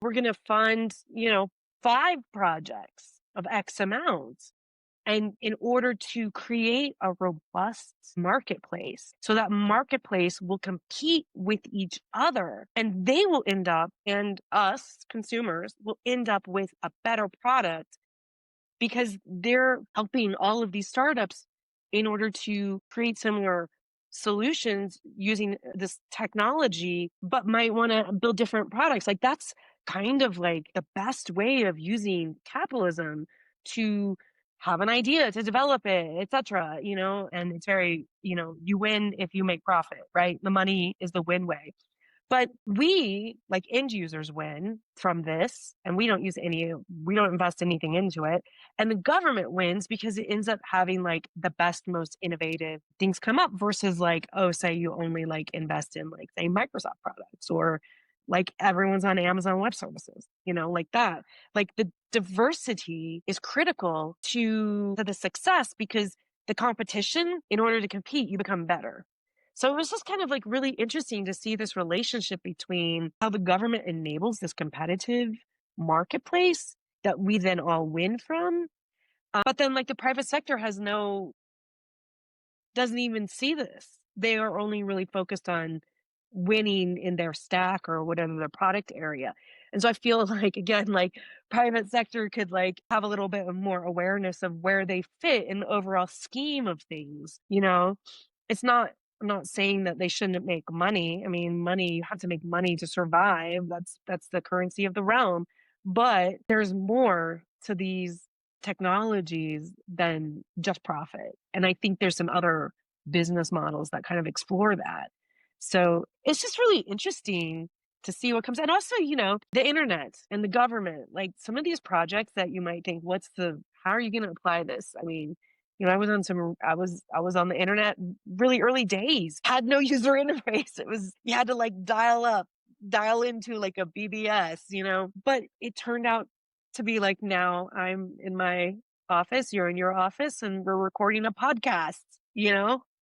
we're going to fund, 5 projects of X amount. And in order to create a robust marketplace, so that marketplace will compete with each other and they will end up, and us consumers will end up with a better product because they're helping all of these startups in order to create similar solutions using this technology, but might want to build different products. Like that's kind of like the best way of using capitalism to have an idea, to develop it, etc. And it's very, you win if you make profit, right? The money is the win way. But we, like end users, win from this, and we don't invest anything into it. And the government wins because it ends up having like the best, most innovative things come up versus like, oh, say you only like invest in like, say, Microsoft products or like everyone's on Amazon Web Services, like that. Like the diversity is critical to the success because the competition, in order to compete, you become better. So it was just kind of like really interesting to see this relationship between how the government enables this competitive marketplace that we then all win from. But then like the private sector doesn't even see this. They are only really focused on winning in their stack or whatever their product area. And so I feel like, again, like private sector could like have a little bit of more awareness of where they fit in the overall scheme of things. It's not, I'm not saying that they shouldn't make money. I mean, money, you have to make money to survive. That's the currency of the realm. But there's more to these technologies than just profit. And I think there's some other business models that kind of explore that. So it's just really interesting to see what comes. And also, the internet and the government, like some of these projects that you might think, how are you going to apply this? I mean, I was on the internet really early days, had no user interface. You had to like dial into like a BBS, but it turned out to be like now I'm in my office, you're in your office, and we're recording a podcast,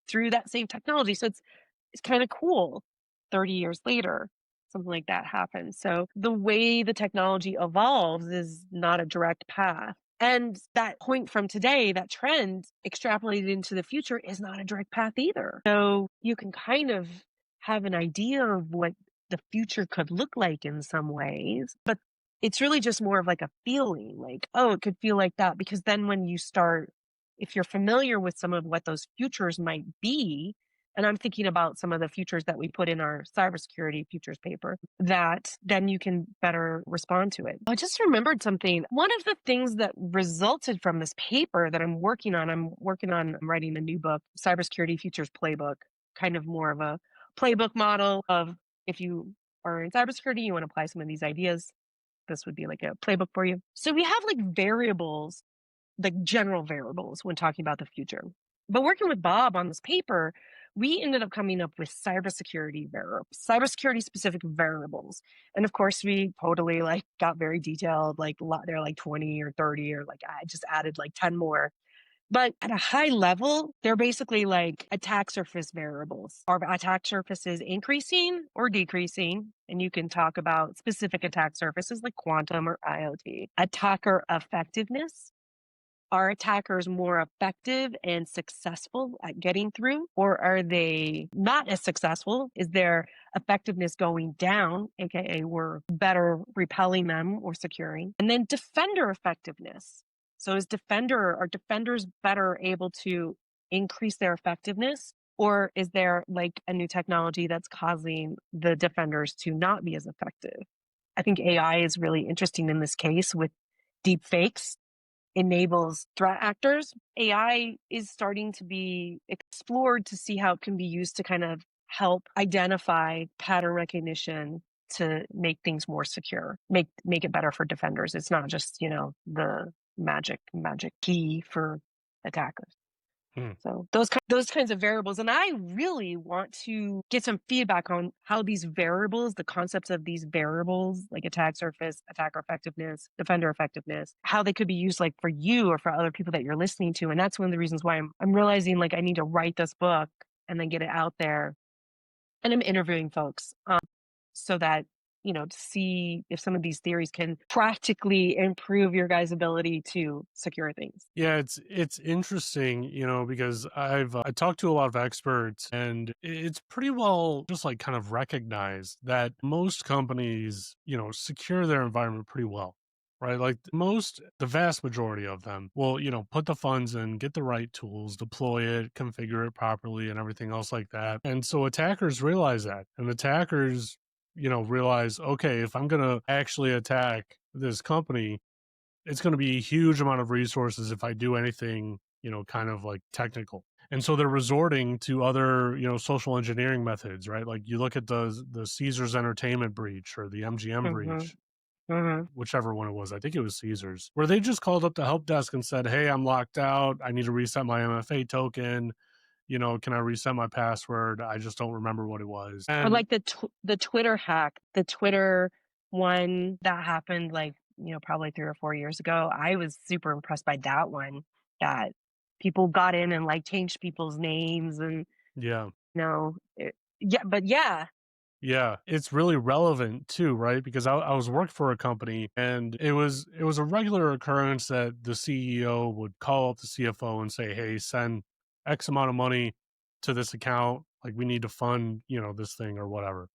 through that same technology. So it's kind of cool 30 years later, something like that happens. So the way the technology evolves is not a direct path. And that point from today, that trend extrapolated into the future is not a direct path either. So you can kind of have an idea of what the future could look like in some ways, but it's really just more of like a feeling like, oh, it could feel like that. Because then when you start, if you're familiar with some of what those futures might be, and I'm thinking about some of the futures that we put in our cybersecurity futures paper, that then you can better respond to it. I just remembered something. One of the things that resulted from this paper that I'm working on writing a new book, Cybersecurity Futures Playbook, kind of more of a playbook model of if you are in cybersecurity, you want to apply some of these ideas, this would be like a playbook for you. So we have like variables, like general variables when talking about the future. But working with Bob on this paper, we ended up coming up with cybersecurity specific variables. And of course, we totally like got very detailed, like they're like 20 or 30, or like I just added like 10 more. But at a high level, they're basically like attack surface variables. Are attack surfaces increasing or decreasing? And you can talk about specific attack surfaces like quantum or IoT. Attacker effectiveness. Are attackers more effective and successful at getting through, or are they not as successful? Is their effectiveness going down, aka we're better repelling them or securing? And then defender effectiveness. So are defenders better able to increase their effectiveness, or is there like a new technology that's causing the defenders to not be as effective? I think AI is really interesting in this case with deepfakes. Enables threat actors. AI is starting to be explored to see how it can be used to kind of help identify pattern recognition to make things more secure, make it better for defenders. It's not just, the magic key for attackers. Hmm. So those kinds of variables. And I really want to get some feedback on how these variables, the concepts of these variables, like attack surface, attacker effectiveness, defender effectiveness, how they could be used like for you or for other people that you're listening to. And that's one of the reasons why I'm realizing like I need to write this book and then get it out there. And I'm interviewing folks so that to see if some of these theories can practically improve your guys' ability to secure things. Yeah, it's interesting, because I talked to a lot of experts, and it's pretty well just like kind of recognized that most companies, secure their environment pretty well. Right? Like the vast majority of them will, put the funds in, get the right tools, deploy it, configure it properly, and everything else like that. And so attackers realize that. And attackers, realize, okay, if I'm going to actually attack this company, it's going to be a huge amount of resources if I do anything, kind of like technical. And so they're resorting to other, social engineering methods, right? Like you look at the Caesars Entertainment breach or the MGM Mhm. breach, Mhm. whichever one it was. I think it was Caesars, where they just called up the help desk and said, "Hey, I'm locked out. I need to reset my MFA token. Can I reset my password? I just don't remember what it was." Or And like the Twitter hack, the Twitter one that happened, like, probably 3 or 4 years ago. I was super impressed by that one, that people got in and, like, changed people's names and, yeah, yeah, but yeah. yeah, it's really relevant too, right? Because I was working for a company, and it was a regular occurrence that the CEO would call up the CFO and say, "Hey, send X amount of money to this account. Like we need to fund, this thing or whatever."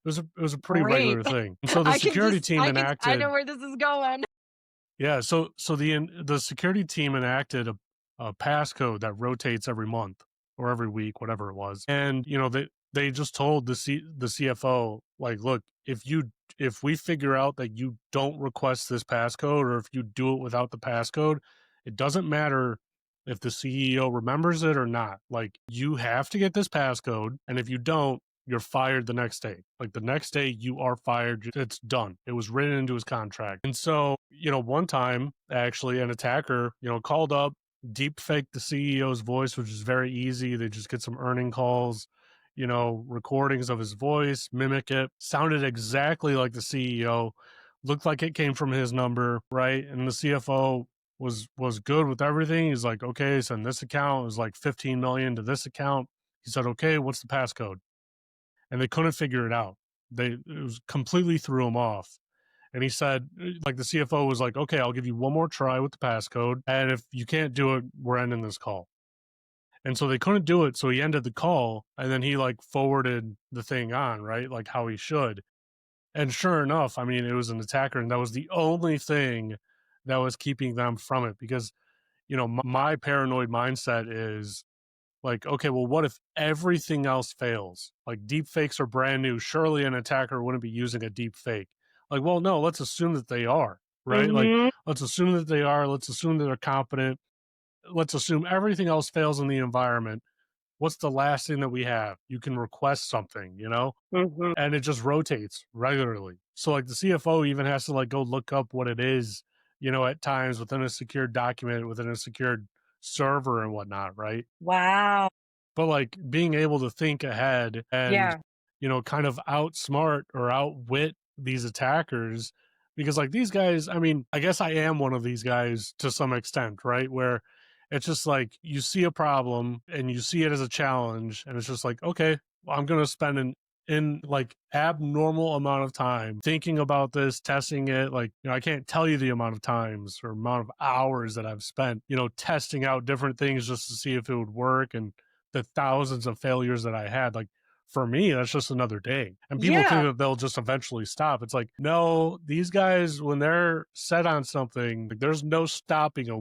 It was a pretty Great. regular thing. And so the security team I know enacted, where this is going. yeah, so the security team enacted a passcode that rotates every month or every week, whatever it was. And they just told the CFO, like, look, if we figure out that you don't request this passcode, or if you do it without the passcode, it doesn't matter if the CEO remembers it or not. Like, you have to get this passcode, and if you don't, you're fired the next day. Like the next day, you are fired. It's done. It was written into his contract. And so, one time, actually, an attacker, called up, deepfake the CEO's voice, which is very easy. They just get some earning calls, recordings of his voice, mimic it, sounded exactly like the CEO, looked like it came from his number, right? And the CFO was good with everything. He's like, okay, send this account. It was like 15 million to this account. He said, okay, what's the passcode? And they couldn't figure it out. It was completely threw him off. And he said, like the CFO was like, okay, I'll give you one more try with the passcode. And if you can't do it, we're ending this call. And so they couldn't do it. So he ended the call, and then he like forwarded the thing on, right? Like how he should. And sure enough, I mean, it was an attacker, and that was the only thing that was keeping them from it. Because, my paranoid mindset is, like, okay, well, what if everything else fails? Like deep fakes are brand new. Surely an attacker wouldn't be using a deep fake. Like, well, no, let's assume that they are, right? Like, Mhm. let's assume that they are. Let's assume that they're competent. Let's assume everything else fails in the environment. What's the last thing that we have? You can request something, Mhm. and it just rotates regularly. So like the CFO even has to like go look up what it is, at times within a secured document, within a secured server and whatnot, right? Wow. But like being able to think ahead and, Yeah. kind of outsmart or outwit these attackers, because like these guys, I mean, I guess I am one of these guys to some extent, right? Where it's just like you see a problem and you see it as a challenge, and it's just like, okay, well, I'm going to spend an in like abnormal amount of time thinking about this, testing it. Like, I can't tell you the amount of times or amount of hours that I've spent, testing out different things just to see if it would work, and the thousands of failures that I had. Like, for me, that's just another day. And people think Yeah. that they'll just eventually stop. It's like, no, these guys, when they're set on something, like, there's no stopping a